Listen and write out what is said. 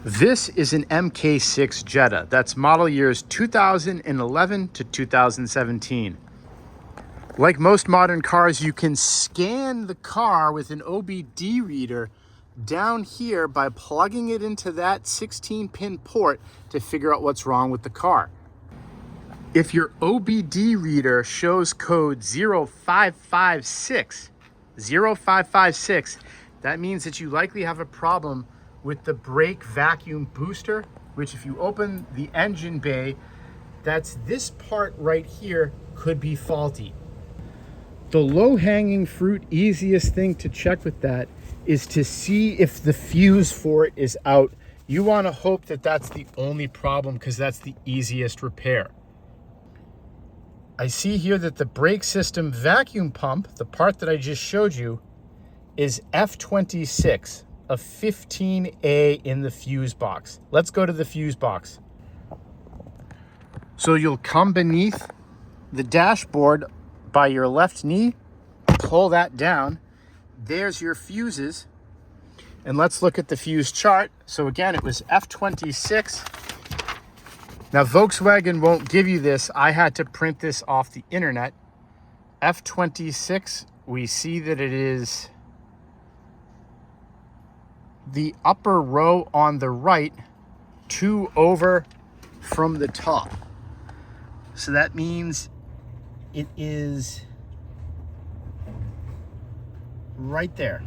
This is an Mk6 Jetta. That's model years 2011 to 2017. Like most modern cars, you can scan the car with an OBD reader down here by plugging it into that 16-pin port to figure out what's wrong with the car. If your OBD reader shows code 0556, that means that you likely have a problem with the brake vacuum booster, which if you open the engine bay, that's this part right here could be faulty. The low-hanging fruit, easiest thing to check with that is to see if the fuse for it is out. You want to hope that that's the only problem because that's the easiest repair. I see here that the brake system vacuum pump, the part that I just showed you, is F26, a 15A in the fuse box. Let's go to the fuse box. So you'll come beneath the dashboard by your left knee, pull that down. There's your fuses. And let's look at the fuse chart. So again, it was F26. Now Volkswagen won't give you this. I had to print this off the internet. F26, we see that it is the upper row on the right, 2 over from the top. So that means it is right there.